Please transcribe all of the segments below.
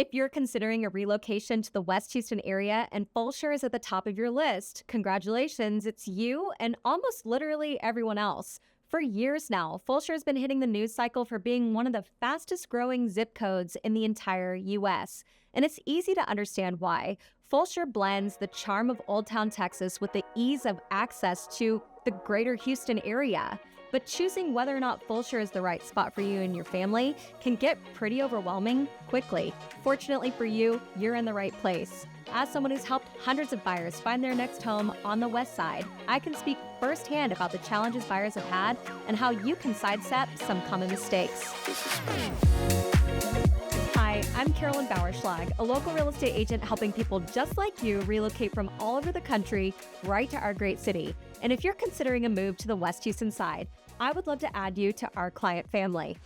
If you're considering a relocation to the West Houston area and Fulshear is at the top of your list, congratulations, it's you and almost literally everyone else. For years now, Fulshear has been hitting the news cycle for being one of the fastest growing zip codes in the entire U.S. And it's easy to understand why. Fulshear blends the charm of Old Town Texas with the ease of access to the greater Houston area. But choosing whether or not Fulshear is the right spot for you and your family can get pretty overwhelming quickly. Fortunately for you, you're in the right place. As someone who's helped hundreds of buyers find their next home on the West Side, I can speak firsthand about the challenges buyers have had and how you can sidestep some common mistakes. Hi, I'm Carolyn Bauerschlag, a local real estate agent helping people just like you relocate from all over the country right to our great city. And if you're considering a move to the West Houston side, I would love to add you to our client family.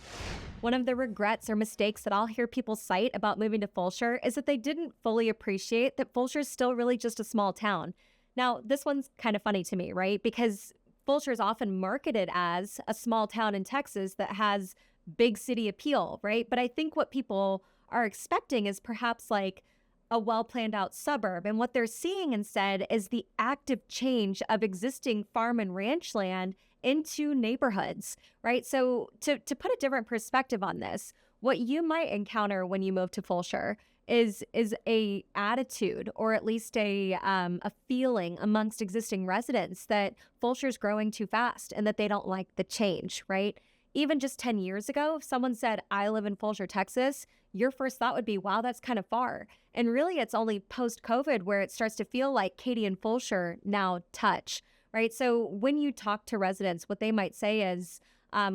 One of the regrets or mistakes that I'll hear people cite about moving to Fulshear is that they didn't fully appreciate that Fulshear is still really just a small town. Now, this one's kind of funny to me, right? Because Fulshear is often marketed as a small town in Texas that has big city appeal, right? But I think what people are expecting is perhaps like a well-planned out suburb. And what they're seeing instead is the active change of existing farm and ranch land into neighborhoods, right? So to put a different perspective on this, what you might encounter when you move to Fulshear is a attitude, or at least a feeling amongst existing residents that Fulshear is growing too fast and that they don't like the change, right? Even just 10 years ago, if someone said, I live in Fulshear, Texas, your first thought would be, wow, that's kind of far. And really, it's only post-COVID where it starts to feel like Katy and Fulshear now touch, right? So when you talk to residents, what they might say is,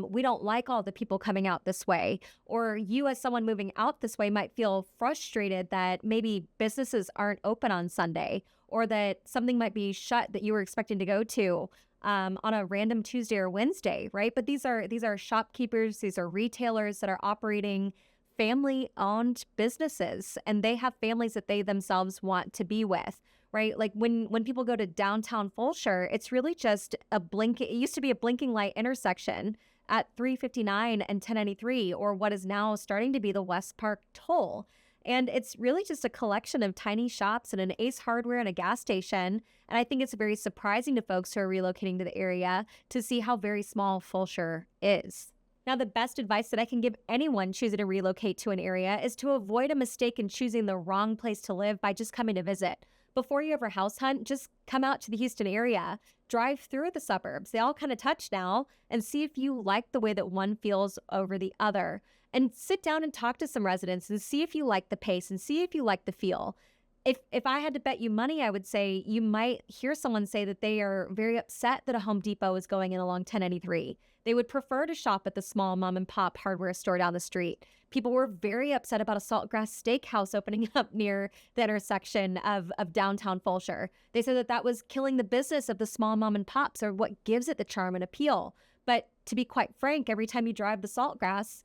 we don't like all the people coming out this way. Or you as someone moving out this way might feel frustrated that maybe businesses aren't open on Sunday, or that something might be shut that you were expecting to go to on a random Tuesday or Wednesday, right? But these are shopkeepers, these are retailers that are operating family-owned businesses, and they have families that they themselves want to be with, right? Like when people go to downtown Fulshear, it's really just it used to be a blinking light intersection at 359 and 1093, or what is now starting to be the West Park toll. And it's really just a collection of tiny shops and an Ace Hardware and a gas station. And I think it's very surprising to folks who are relocating to the area to see how very small Fulshear is. Now, the best advice that I can give anyone choosing to relocate to an area is to avoid a mistake in choosing the wrong place to live by just coming to visit. Before you ever house hunt, just come out to the Houston area, drive through the suburbs. They all kind of touch now, and see if you like the way that one feels over the other. And sit down and talk to some residents and see if you like the pace and see if you like the feel. If I had to bet you money, I would say you might hear someone say that they are very upset that a Home Depot is going in along 1093. They would prefer to shop at the small mom and pop hardware store down the street. People were very upset about a Saltgrass Steakhouse opening up near the intersection of downtown Fulshear. They said that that was killing the business of the small mom and pops, or what gives it the charm and appeal. But to be quite frank, every time you drive the Saltgrass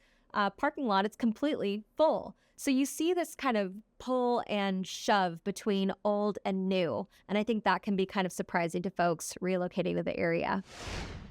parking lot, it's completely full. So you see this kind of pull and shove between old and new. And I think that can be kind of surprising to folks relocating to the area.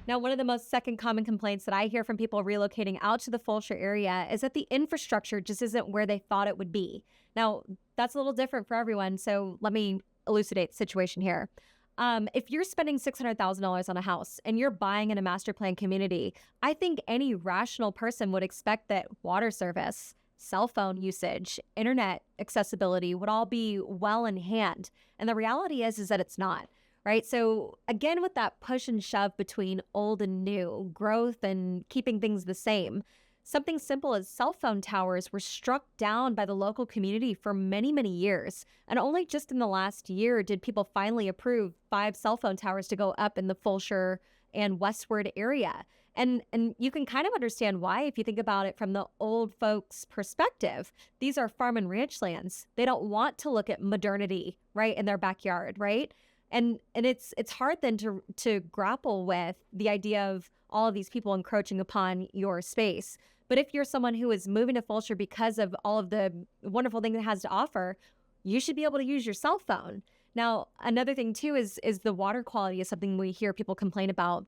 Now, one of the most second common complaints that I hear from people relocating out to the Fulshear area is that the infrastructure just isn't where they thought it would be. Now, that's a little different for everyone. So let me elucidate the situation here. If you're spending $600,000 on a house and you're buying in a master plan community, I think any rational person would expect that water service, cell phone usage, internet accessibility would all be well in hand. And the reality is that it's not, right? So again, with that push and shove between old and new, growth and keeping things the same, something simple as cell phone towers were struck down by the local community for many, many years. And only just in the last year did people finally approve 5 cell phone towers to go up in the Fulshear and westward area. And you can kind of understand why if you think about it from the old folks' perspective. These are farm and ranch lands. They don't want to look at modernity right in their backyard, right? And it's hard then to grapple with the idea of all of these people encroaching upon your space. But if you're someone who is moving to Fulshear because of all of the wonderful things it has to offer, you should be able to use your cell phone. Now, another thing too is the water quality is something we hear people complain about.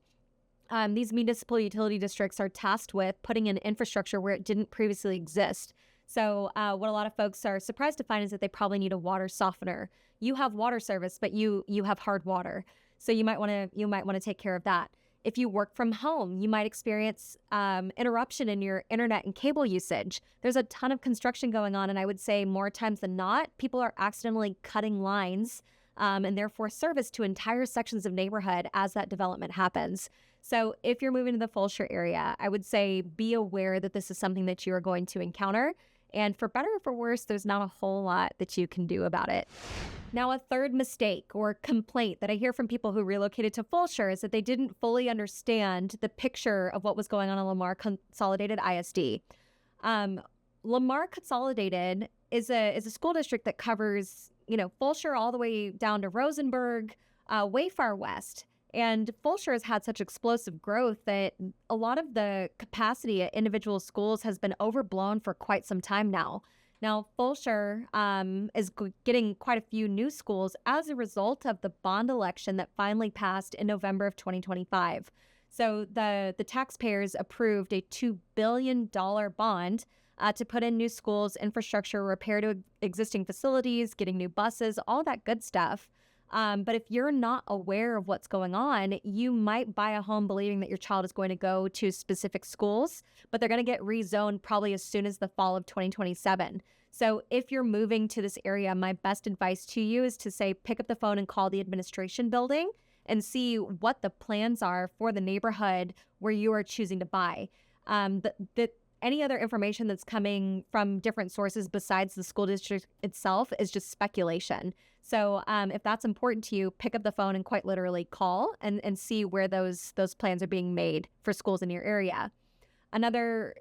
These municipal utility districts are tasked with putting in infrastructure where it didn't previously exist. So what a lot of folks are surprised to find is that they probably need a water softener. You have water service, but you have hard water. So you might want to take care of that. If you work from home, you might experience interruption in your internet and cable usage. There's a ton of construction going on, and I would say more times than not, people are accidentally cutting lines and therefore service to entire sections of neighborhood as that development happens. So if you're moving to the Fulshear area, I would say be aware that this is something that you are going to encounter. And for better or for worse, there's not a whole lot that you can do about it. Now, a third mistake or complaint that I hear from people who relocated to Fulshear is that they didn't fully understand the picture of what was going on in Lamar Consolidated ISD. Lamar Consolidated is a school district that covers, Fulshear all the way down to Rosenberg, way far west. And Fulshear has had such explosive growth that a lot of the capacity at individual schools has been overblown for quite some time now. Now, Fulshear is getting quite a few new schools as a result of the bond election that finally passed in November of 2025. So the taxpayers approved a $2 billion bond to put in new schools, infrastructure, repair to existing facilities, getting new buses, all that good stuff. But if you're not aware of what's going on, you might buy a home believing that your child is going to go to specific schools, but they're going to get rezoned probably as soon as the fall of 2027. So if you're moving to this area, my best advice to you is to say, pick up the phone and call the administration building and see what the plans are for the neighborhood where you are choosing to buy. Any other information that's coming from different sources besides the school district itself is just speculation. So if that's important to you, pick up the phone and quite literally call and see where those plans are being made for schools in your area. Another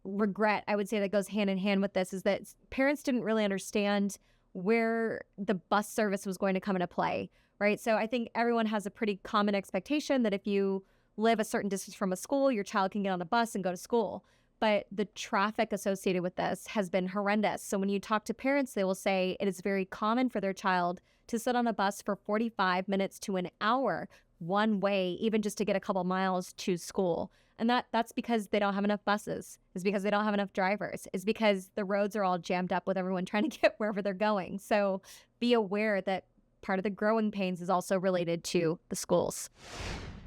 regret, I would say, that goes hand in hand with this is that parents didn't really understand where the bus service was going to come into play, right? So I think everyone has a pretty common expectation that if you live a certain distance from a school, your child can get on a bus and go to school. But the traffic associated with this has been horrendous. So when you talk to parents, they will say it is very common for their child to sit on a bus for 45 minutes to an hour one way, even just to get a couple miles to school. And that's because they don't have enough buses. It's because they don't have enough drivers. It's because the roads are all jammed up with everyone trying to get wherever they're going. So be aware that part of the growing pains is also related to the schools.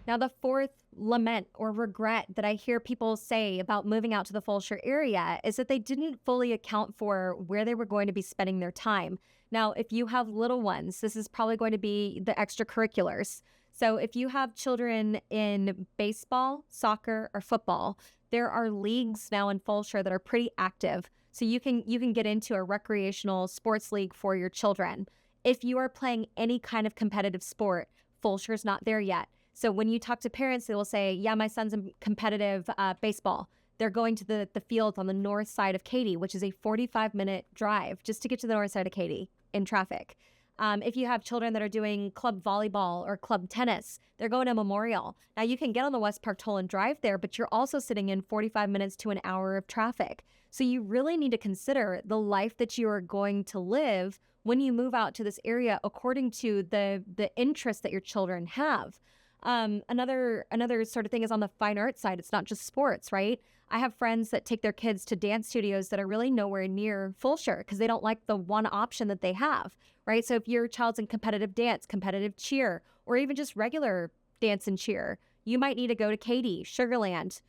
Now, the fourth lament or regret that I hear people say about moving out to the Fulshear area is that they didn't fully account for where they were going to be spending their time. Now, if you have little ones, this is probably going to be the extracurriculars. So if you have children in baseball, soccer, or football, there are leagues now in Fulshear that are pretty active. So you can get into a recreational sports league for your children. If you are playing any kind of competitive sport, Fulshear's not there yet. So when you talk to parents, they will say, yeah, my son's in competitive baseball. They're going to the field on the north side of Katy, which is a 45-minute drive just to get to the north side of Katy in traffic. If you have children that are doing club volleyball or club tennis, they're going to Memorial. Now, you can get on the West Park Toll and drive there, but you're also sitting in 45 minutes to an hour of traffic. So you really need to consider the life that you are going to live when you move out to this area according to the interests that your children have. Another sort of thing is on the fine art side. It's not just sports, right? I have friends that take their kids to dance studios that are really nowhere near Fulshear because they don't like the one option that they have, right? So if your child's in competitive dance, competitive cheer, or even just regular dance and cheer, you might need to go to Katy, Sugarland,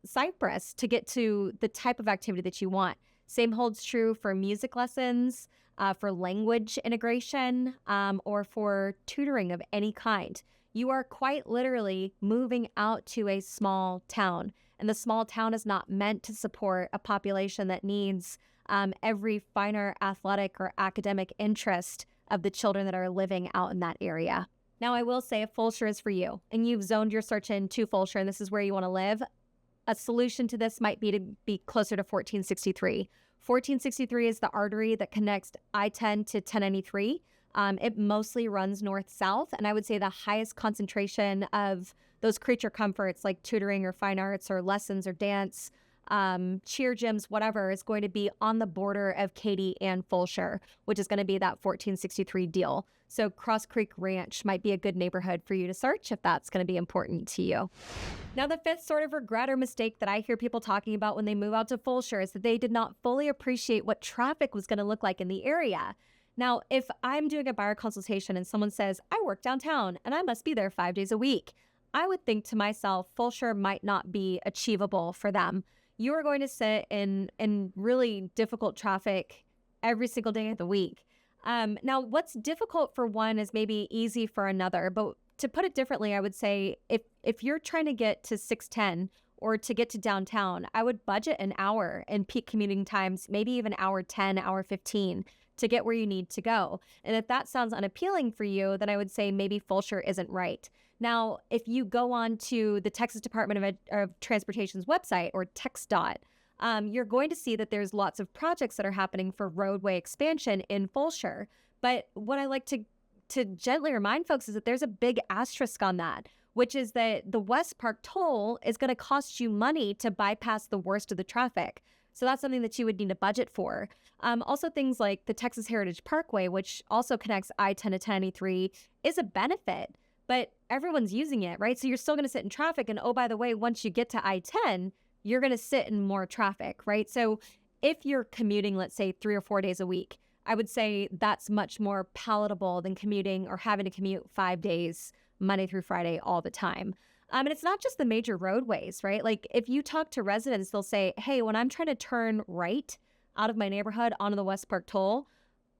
Cypress to get to the type of activity that you want. Same holds true for music lessons, for language integration, or for tutoring of any kind. You are quite literally moving out to a small town, and the small town is not meant to support a population that needs every finer athletic or academic interest of the children that are living out in that area. Now, I will say if Fulshear is for you, and you've zoned your search into Fulshear, and this is where you want to live, a solution to this might be to be closer to 1463. 1463 is the artery that connects I-10 to 1093. It mostly runs north-south, and I would say the highest concentration of those creature comforts like tutoring or fine arts or lessons or dance cheer gyms, whatever, is going to be on the border of Katy and Fulshear, which is going to be that 1463 deal. So Cross Creek Ranch might be a good neighborhood for you to search if that's going to be important to you. Now, the fifth sort of regret or mistake that I hear people talking about when they move out to Fulshear is that they did not fully appreciate what traffic was going to look like in the area. Now, if I'm doing a buyer consultation and someone says, I work downtown and I must be there 5 days a week, I would think to myself, Fulshear might not be achievable for them. You are going to sit in really difficult traffic every single day of the week. Now, what's difficult for one is maybe easy for another. But to put it differently, I would say if you're trying to get to 610 or to get to downtown, I would budget an hour in peak commuting times, maybe even hour 10, hour 15 to get where you need to go. And if that sounds unappealing for you, then I would say maybe Fulshear isn't right. Now, if you go on to the Texas Department of Transportation's website, or TxDOT, you're going to see that there's lots of projects that are happening for roadway expansion in Fulshear. But what I like to gently remind folks is that there's a big asterisk on that, which is that the West Park toll is going to cost you money to bypass the worst of the traffic. So that's something that you would need to budget for. Also, things like the Texas Heritage Parkway, which also connects I-10 to 1093, is a benefit, but everyone's using it, right? So you're still going to sit in traffic. And oh, by the way, once you get to I-10, you're going to sit in more traffic, right? So if you're commuting, let's say 3 or 4 days a week, I would say that's much more palatable than commuting or having to commute 5 days, Monday through Friday, all the time. And it's not just the major roadways, right? Like if you talk to residents, they'll say, hey, when I'm trying to turn right out of my neighborhood onto the West Park toll,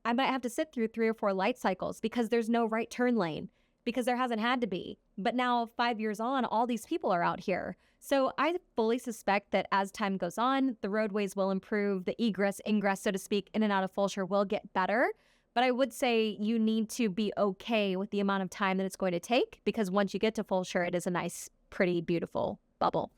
I might have to sit through 3 or 4 light cycles because there's no right turn lane, because there hasn't had to be. But now 5 years on, all these people are out here. So I fully suspect that as time goes on, the roadways will improve, the egress, ingress, so to speak, in and out of Fulshear will get better. But I would say you need to be okay with the amount of time that it's going to take, because once you get to Fulshear, it is a nice, pretty, beautiful bubble.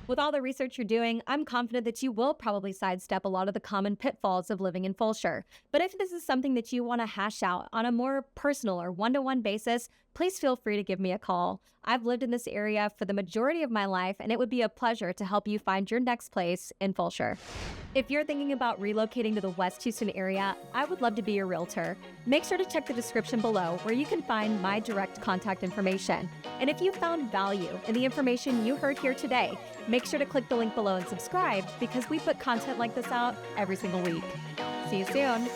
With all the research you're doing, I'm confident that you will probably sidestep a lot of the common pitfalls of living in Fulshear. But if this is something that you want to hash out on a more personal or one-to-one basis, please feel free to give me a call. I've lived in this area for the majority of my life, and it would be a pleasure to help you find your next place in Fulshear. If you're thinking about relocating to the West Houston area, I would love to be your realtor. Make sure to check the description below where you can find my direct contact information. And if you found value in the information you heard here today, make sure to click the link below and subscribe, because we put content like this out every single week. See you soon.